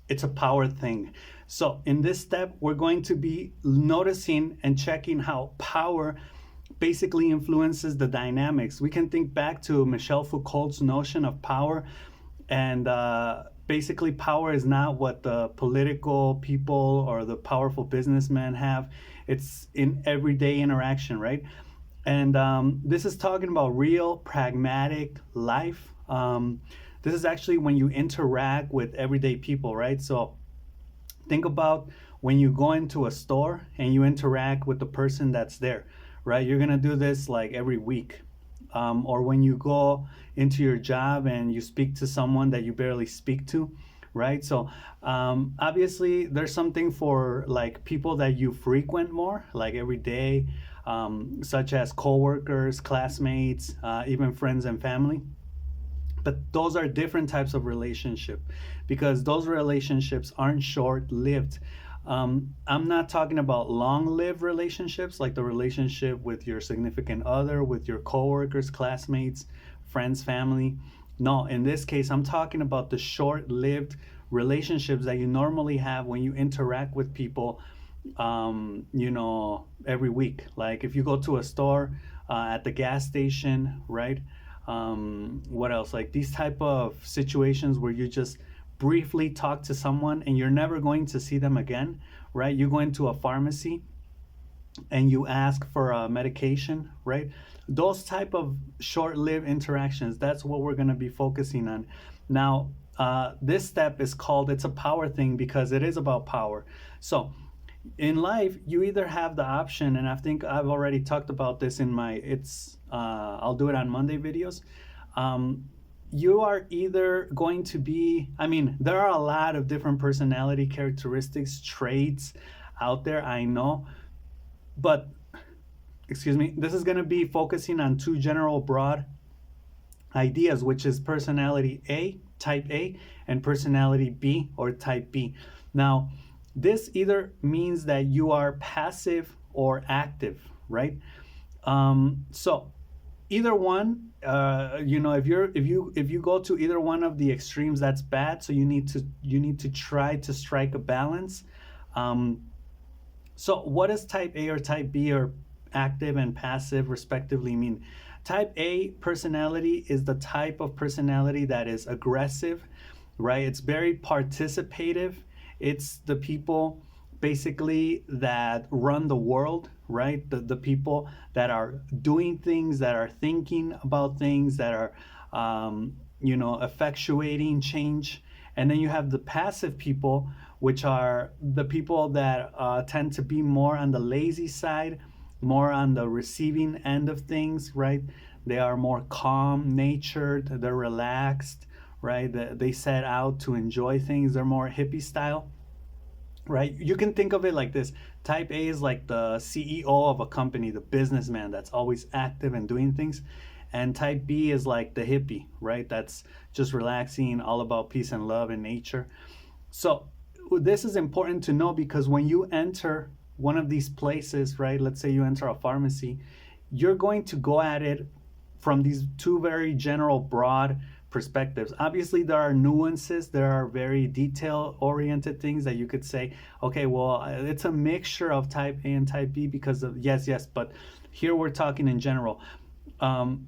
it's a power thing. So in this step, we're going to be noticing and checking how power basically influences the dynamics. We can think back to Michel Foucault's notion of power, and basically, power is not what the political people or the powerful businessmen have. It's in everyday interaction, right? And this is talking about real, pragmatic life. This is actually when you interact with everyday people, right? So think about when you go into a store and you interact with the person that's there, right? You're gonna do this like every week. Or when you go into your job and you speak to someone that you barely speak to, right? So obviously there's something for like people that you frequent more, like every day, such as coworkers, classmates, even friends and family. But those are different types of relationship because those relationships aren't short-lived. I'm not talking about long-lived relationships like the relationship with your significant other, with your coworkers, classmates, friends, family. No, in this case, I'm talking about the short-lived relationships that you normally have when you interact with people, every week. Like if you go to a store, at the gas station, right? What else? Like these type of situations where you just briefly talk to someone and you're never going to see them again, right? You go into a pharmacy and you ask for a medication, right? Those type of short-lived interactions, that's what we're going to be focusing on. Now, this step is called, it's a power thing because it is about power. So in life, you either have the option, and I think I've already talked about this in my, I'll do it on Monday videos. You are either going to be, I mean, there are a lot of different personality characteristics, traits out there, I know, but excuse me, this is going to be focusing on two general broad ideas, which is personality A, type A, and personality B or type B. Now, this either means that you are passive or active, right? So either one, if you go to either one of the extremes, that's bad. So you need to try to strike a balance. So what does type A or type B or active and passive respectively mean? Type A personality is the type of personality that is aggressive, right? It's very participative. It's the people basically that run the world, right? The people that are doing things, that are thinking about things, that are, effectuating change. And then you have the passive people, which are the people that tend to be more on the lazy side, more on the receiving end of things, right? They are more calm natured, they're relaxed, right? They set out to enjoy things, they're more hippie style, right? You can think of it like this. Type A is like the CEO of a company, the businessman that's always active and doing things. And type B is like the hippie, right? That's just relaxing, all about peace and love and nature. So this is important to know because when you enter one of these places, right? Let's say you enter a pharmacy, you're going to go at it from these two very general, broad perspectives. Obviously, there are nuances, there are very detail oriented things that you could say, okay, well, it's a mixture of type A and type B because of, yes, but here we're talking in general.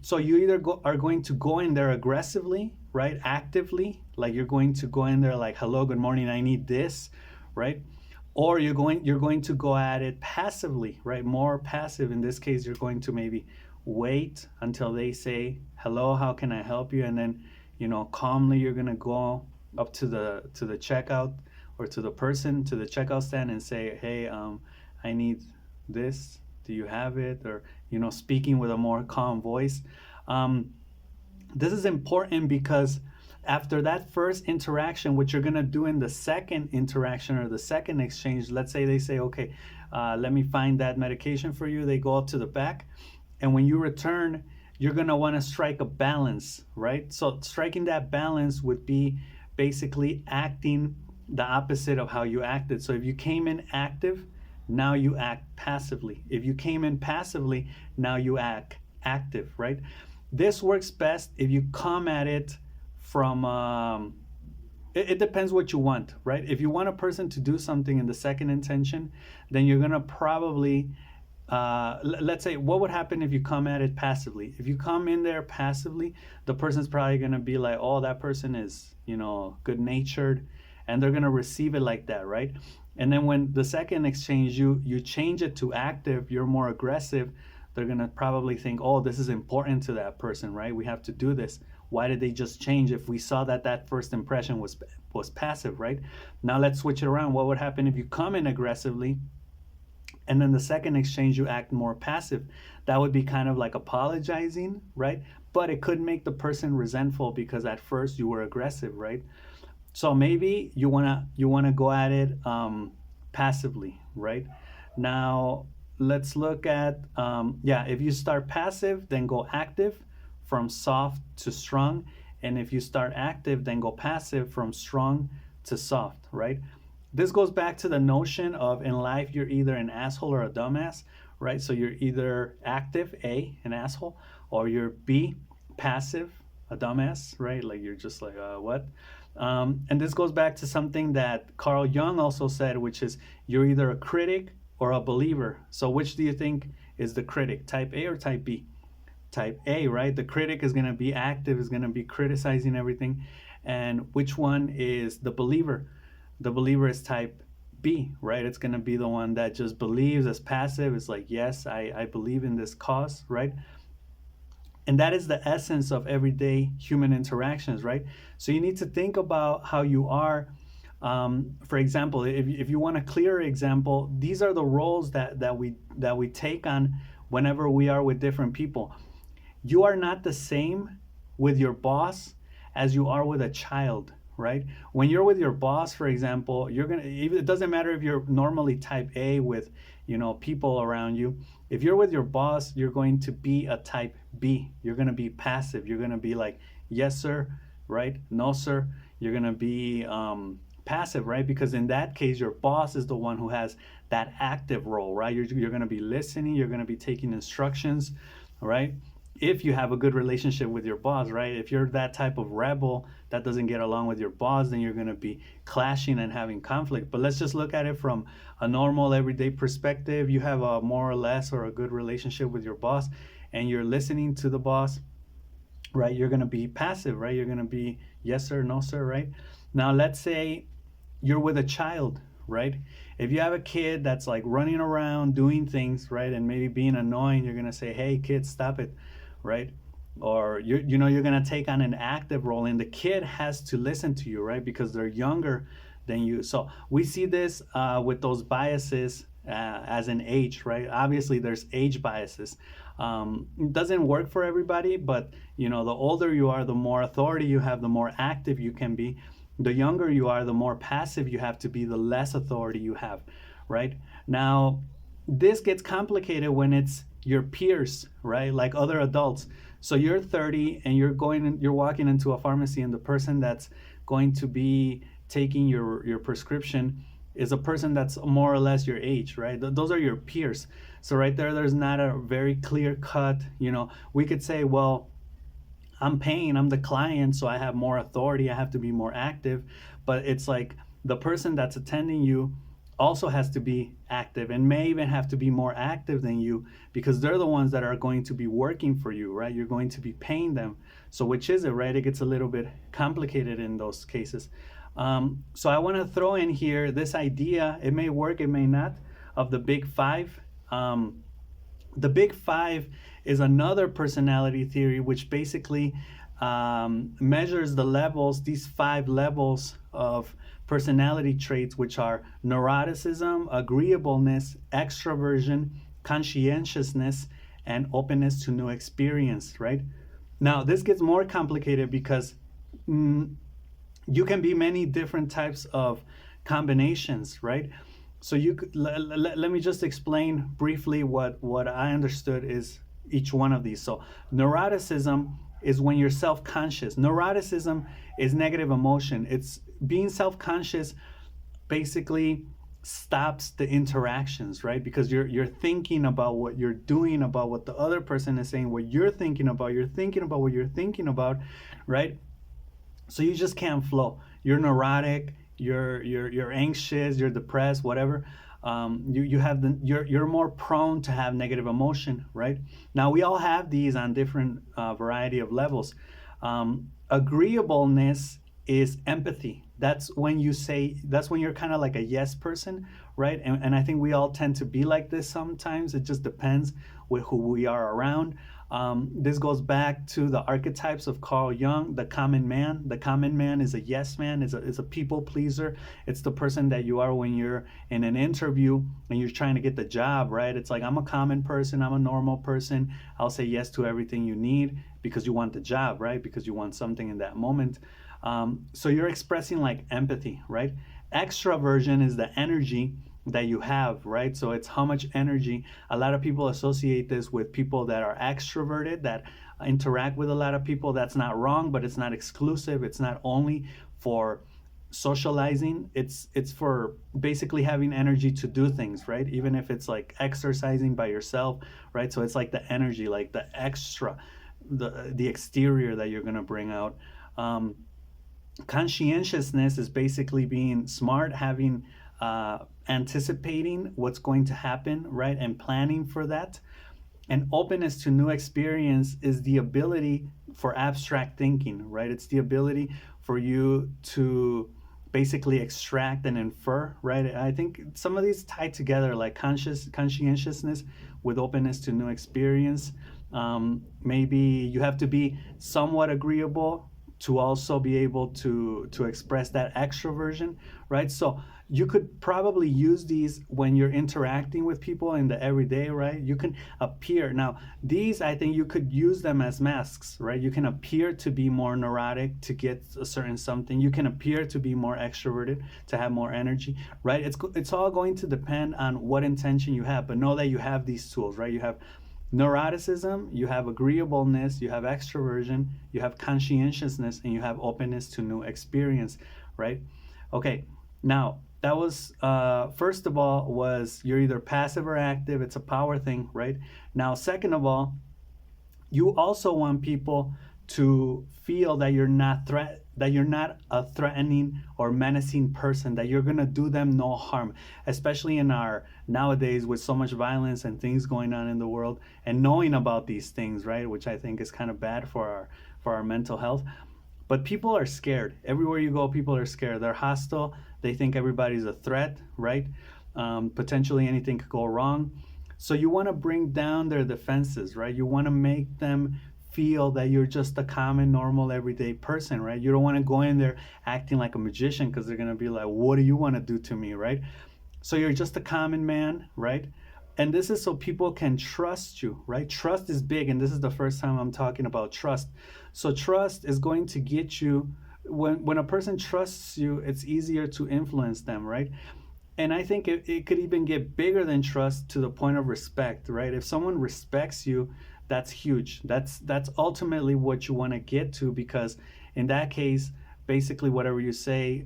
So you either are going to go in there aggressively, right? Actively, like you're going to go in there like, hello, good morning, I need this, right? Or you're going to go at it passively, right? More passive. In this case, you're going to maybe wait until they say, hello, how can I help you? And then, calmly you're gonna go up to the checkout or to the person to the checkout stand and say, hey, I need this. Do you have it? Or, speaking with a more calm voice. This is important because after that first interaction, what you're going to do in the second interaction or the second exchange, let's say they say, okay, let me find that medication for you. They go up to the back. And when you return, you're going to want to strike a balance, right? So striking that balance would be basically acting the opposite of how you acted. So if you came in active, now you act passively. If you came in passively, now you act active, right? This works best if you come at it from it depends what you want, right? If you want a person to do something in the second intention, then you're gonna probably let's say, what would happen if you come at it passively? If you come in there passively, the person's probably gonna be like, oh, that person is, good natured, and they're gonna receive it like that, right? And then when the second exchange, you change it to active, you're more aggressive, they're gonna probably think, oh, this is important to that person, right? We have to do this. Why did they just change if we saw that that first impression was passive, right? Now let's switch it around. What would happen if you come in aggressively, and then the second exchange you act more passive? That would be kind of like apologizing, right? But it could make the person resentful because at first you were aggressive, right? So maybe you wanna go at it passively, right? Now let's look at if you start passive, then go active from soft to strong, and if you start active, then go passive from strong to soft, right? This goes back to the notion of in life you're either an asshole or a dumbass, right? So you're either active, A, an asshole, or you're B, passive, a dumbass, right? Like you're just like, what? And this goes back to something that Carl Jung also said, which is you're either a critic or a believer. So which do you think is the critic, type A or type B? Type A, right? The critic is going to be active, is going to be criticizing everything. And which one is the believer? The believer is type B, right? It's going to be the one that just believes, as passive. It's like, yes, I believe in this cause, right? And that is the essence of everyday human interactions, right? So you need to think about how you are. For example, if you want a clearer example, these are the roles that we take on whenever we are with different people. You are not the same with your boss as you are with a child, right? When you're with your boss, for example, it doesn't matter if you're normally type A with, people around you. If you're with your boss, you're going to be a type B. You're going to be passive. You're going to be like, yes, sir, right? No, sir. You're going to be passive, right? Because in that case, your boss is the one who has that active role, right? You're going to be listening. You're going to be taking instructions, right? If you have a good relationship with your boss, right? If you're that type of rebel that doesn't get along with your boss, then you're going to be clashing and having conflict. But let's just look at it from a normal everyday perspective. You have a more or less or a good relationship with your boss and you're listening to the boss, right? You're going to be passive, right? You're going to be yes, sir, no, sir, right? Now, let's say you're with a child, right? If you have a kid that's like running around doing things, right, and maybe being annoying, you're going to say, hey, kid, stop it, right? Or you're going to take on an active role, and the kid has to listen to you, right? Because they're younger than you. So we see this with those biases as an age, right? Obviously there's age biases. It doesn't work for everybody, but the older you are, the more authority you have, the more active you can be. The younger you are, the more passive you have to be, the less authority you have, right? Now, this gets complicated when it's your peers, right? Like other adults. So you're 30 and you're walking into a pharmacy, and the person that's going to be taking your prescription is a person that's more or less your age, right? Those are your peers. So right there's not a very clear cut, we could say, well, I'm the client, so I have more authority, I have to be more active. But it's like the person that's attending you also has to be active and may even have to be more active than you, because they're the ones that are going to be working for you, right? You're going to be paying them. So which is it, right? It gets a little bit complicated in those cases. So I want to throw in here this idea, it may work, it may not, of the big five. The big five is another personality theory which basically measures the levels, these 5 levels of personality traits, which are neuroticism, agreeableness, extroversion, conscientiousness, and openness to new experience, right? Now, this gets more complicated because you can be many different types of combinations, right? So let me just explain briefly what I understood is each one of these. So neuroticism is when you're self-conscious. Neuroticism is negative emotion. It's being self-conscious basically stops the interactions, right? Because you're thinking about what you're doing, about what the other person is saying, what you're thinking about what you're thinking about, right? So you just can't flow. you're neurotic, you're anxious, you're depressed, whatever. You have you're more prone to have negative emotion, right? Now we all have these on different variety of levels. Agreeableness is empathy. That's when you're kind of like a yes person, right? And I think we all tend to be like this sometimes. It just depends with who we are around. This goes back to the archetypes of Carl Jung, the common man. The common man is a yes man, is a people pleaser. It's the person that you are when you're in an interview and you're trying to get the job, right? It's like, I'm a common person, I'm a normal person. I'll say yes to everything you need because you want the job, right? Because you want something in that moment. So you're expressing like empathy, right? Extraversion is the energy that you have, right? So it's how much energy. A lot of people associate this with people that are extroverted, that interact with a lot of people. That's not wrong, but it's not exclusive. It's not only for socializing. It's for basically having energy to do things, right? Even if it's like exercising by yourself, right? So it's like the energy, like the extra, the exterior that you're gonna bring out. Um, Conscientiousness is basically being smart, having anticipating what's going to happen, right, and planning for that. And openness to new experience is the ability for abstract thinking, right? It's the ability for you to basically extract and infer, right? I think some of these tie together, like conscientiousness with openness to new experience. Maybe you have to be somewhat agreeable to also be able to express that extroversion, right? So you could probably use these when you're interacting with people in the everyday, right? You can appear. Now, these, I think you could use them as masks, right? You can appear to be more neurotic to get a certain something. You can appear to be more extroverted to have more energy, right? It's all going to depend on what intention you have, but know that you have these tools, right? You have neuroticism, you have agreeableness, you have extroversion, you have conscientiousness, and you have openness to new experience, right? Okay, now that was first of all was you're either passive or active. It's a power thing, right? Now, second of all, you also want people to feel that you're not a threatening or menacing person, that you're going to do them no harm, especially in our nowadays with so much violence and things going on in the world, and knowing about these things, right, which I think is kind of bad for our mental health. But people are scared. Everywhere you go, people are scared. They're hostile. They think everybody's a threat, right? Potentially anything could go wrong. So you want to bring down their defenses, right? You want to make them feel that you're just a common, normal, everyday person, right? You don't want to go in there acting like a magician because they're going to be like, what do you want to do to me, right? So you're just a common man, right? And this is so people can trust you, right? Trust is big, and this is the first time I'm talking about trust. So trust is going to get you, when a person trusts you, it's easier to influence them, right? And I think it could even get bigger than trust to the point of respect, right? If someone respects you, that's huge. That's ultimately what you want to get to, because in that case, basically whatever you say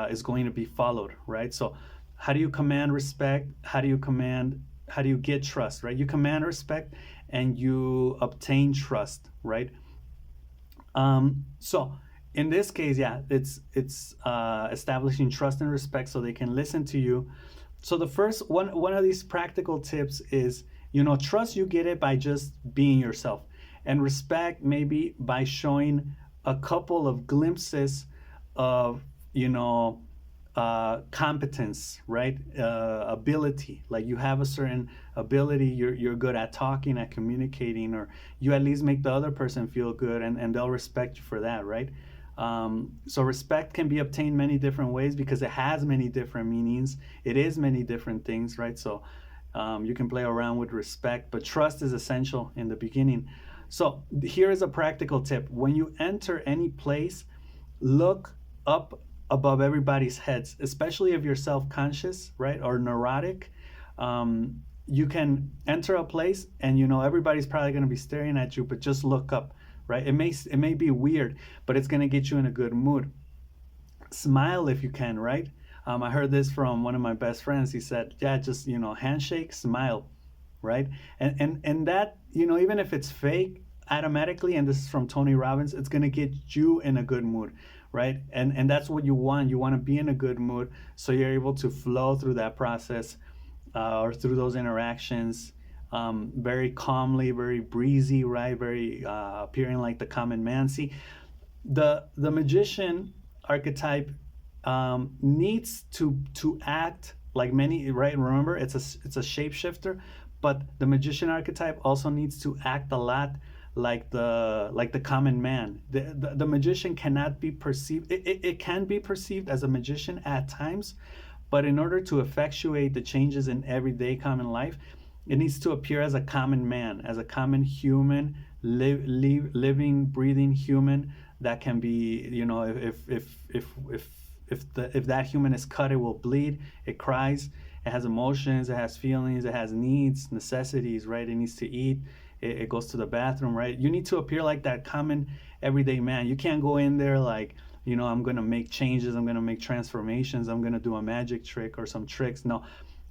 is going to be followed, right? So how do you command respect? How do you get trust, right? You command respect and you obtain trust, right? So in this case, yeah, it's establishing trust and respect so they can listen to you. So the first one of these practical tips is, trust, you get it by just being yourself, and respect maybe by showing a couple of glimpses of competence, right? Ability, like you have a certain ability, you're good at talking, at communicating, or you at least make the other person feel good, and they'll respect you for that, right? So respect can be obtained many different ways because it has many different meanings. It is many different things, right? So you can play around with respect, but trust is essential in the beginning. So here is a practical tip. When you enter any place, look up above everybody's heads, especially if you're self-conscious, right, or neurotic. You can enter a place and everybody's probably going to be staring at you, but just look up, right? It may be weird, but it's going to get you in a good mood. Smile if you can, right? I heard this from one of my best friends. He said, yeah, just handshake, smile, right? And that, even if it's fake, automatically, and this is from Tony Robbins, it's going to get you in a good mood, right? And that's what you want. You want to be in a good mood, so you're able to flow through that process, or through those interactions, very calmly, very breezy, right? Very appearing like the common man. See, the magician archetype needs to act like many, right? Remember, it's a shapeshifter, but the magician archetype also needs to act a lot like the common man. The magician cannot be perceived. It can be perceived as a magician at times, but in order to effectuate the changes in everyday common life, it needs to appear as a common man, as a common human, living, breathing human that can be, if that human is cut, it will bleed, it cries, it has emotions, it has feelings, it has needs, necessities, right? It needs to eat, it goes to the bathroom, right? You need to appear like that common everyday man. You can't go in there like, I'm going to make changes, I'm going to make transformations, I'm going to do a magic trick or some tricks. No,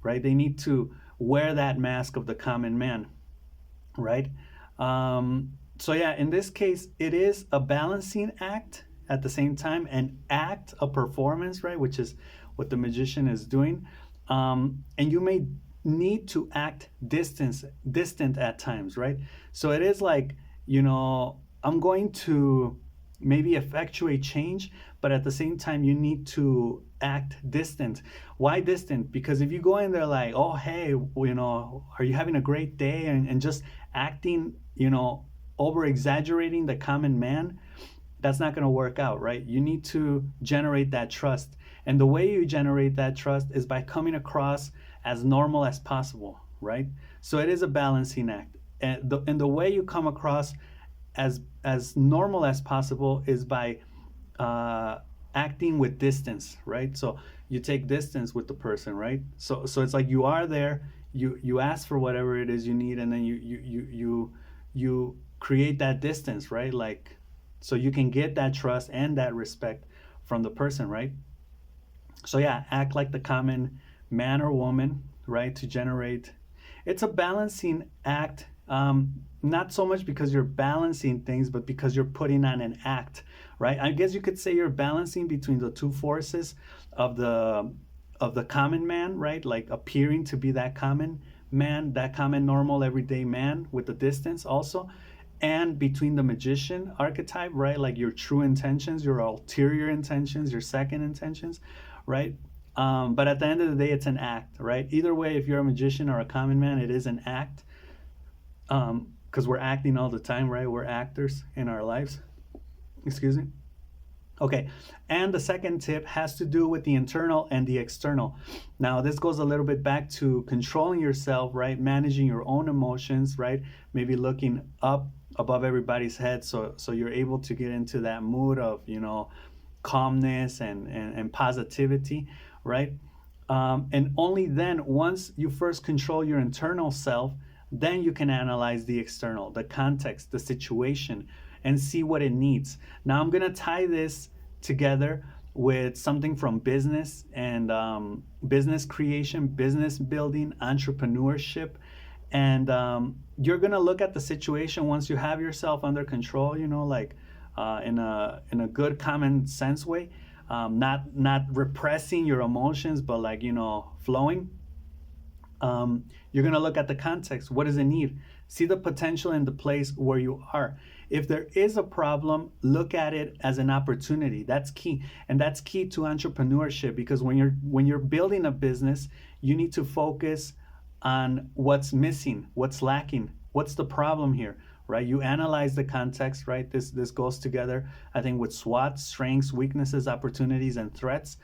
right? They need to wear that mask of the common man, right? So yeah, in this case, it is a balancing act at the same time, an act, a performance, right? Which is what the magician is doing. And you may need to act distant at times, right? So it is like, I'm going to maybe effectuate change, but at the same time, you need to act distant. Why distant? Because if you go in there like, oh, hey, are you having a great day? And just acting, over exaggerating the common man, that's not going to work out, right? You need to generate that trust. And the way you generate that trust is by coming across as normal as possible, right? So it is a balancing act. And the way you come across as normal as possible is by acting with distance, right? So you take distance with the person, right? So it's like you are there, you ask for whatever it is you need, and then you create that distance, right? Like, so you can get that trust and that respect from the person, right? So yeah, act like the common man or woman, right? To generate, it's a balancing act. Not so much because you're balancing things, but because you're putting on an act, right? I guess you could say you're balancing between the two forces of the common man, right? Like appearing to be that common man, that common normal everyday man with the distance also, and between the magician archetype, right? Like your true intentions, your ulterior intentions, your second intentions, right? But at the end of the day, it's an act, right? Either way, if you're a magician or a common man, it is an act. Because we're acting all the time, right? We're actors in our lives. Excuse me. Okay, and the second tip has to do with the internal and the external. Now, this goes a little bit back to controlling yourself, right? Managing your own emotions, right? Maybe looking up above everybody's head, so you're able to get into that mood of, calmness and positivity, right? And only then, once you first control your internal self, then you can analyze the external, the context, the situation, and see what it needs. Now, I'm going to tie this together with something from business and business creation, business building, entrepreneurship. And you're going to look at the situation once you have yourself under control, like in a good common sense way, not repressing your emotions, but like, flowing. You're going to look at the context. What does it need? See the potential in the place where you are. If there is a problem, look at it as an opportunity. That's key. And that's key to entrepreneurship, because when you're building a business, you need to focus on what's missing, what's lacking, what's the problem here, right? You analyze the context, right? This goes together, I think, with SWOT, strengths, weaknesses, opportunities, and threats.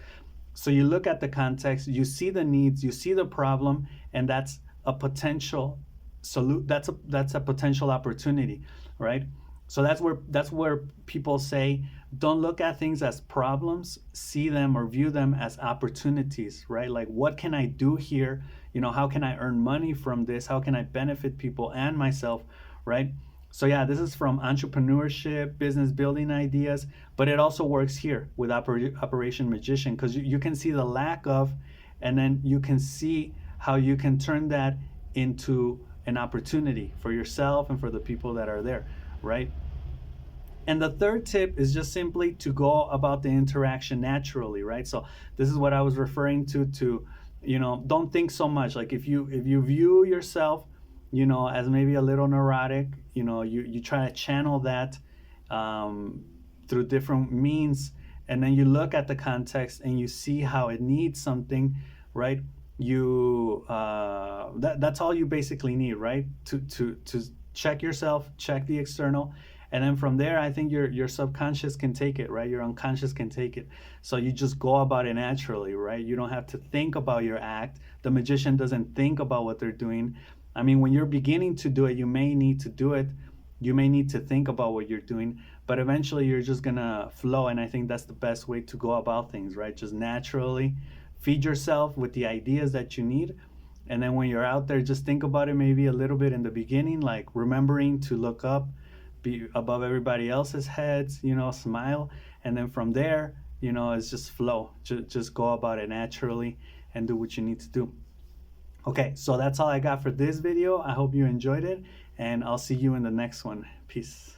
So you look at the context, you see the needs, you see the problem, and that's a potential that's a potential opportunity, right? So that's where people say, don't look at things as problems, see them or view them as opportunities, right? Like, what can I do here? How can I earn money from this? How can I benefit people and myself, right? So yeah, this is from entrepreneurship, business building ideas, but it also works here with Operation Magician, because you can see the lack of, and then you can see how you can turn that into an opportunity for yourself and for the people that are there, right? And the third tip is just simply to go about the interaction naturally, right? So this is what I was referring to, don't think so much. Like if you view yourself, as maybe a little neurotic, you try to channel that um, through different means, and then you look at the context and you see how it needs something, right? That's all you basically need, right? To check yourself, check the external, and then from there, I think your subconscious can take it, right? Your unconscious can take it. So you just go about it naturally, right? You don't have to think about your act. The magician doesn't think about what they're doing. I mean, when you're beginning to do it, you may need to do it. You may need to think about what you're doing, but eventually you're just gonna flow. And I think that's the best way to go about things, right? Just naturally feed yourself with the ideas that you need. And then when you're out there, just think about it maybe a little bit in the beginning, like remembering to look up, be above everybody else's heads, smile. And then from there, it's just flow. Just go about it naturally and do what you need to do. Okay, so that's all I got for this video. I hope you enjoyed it, and I'll see you in the next one. Peace.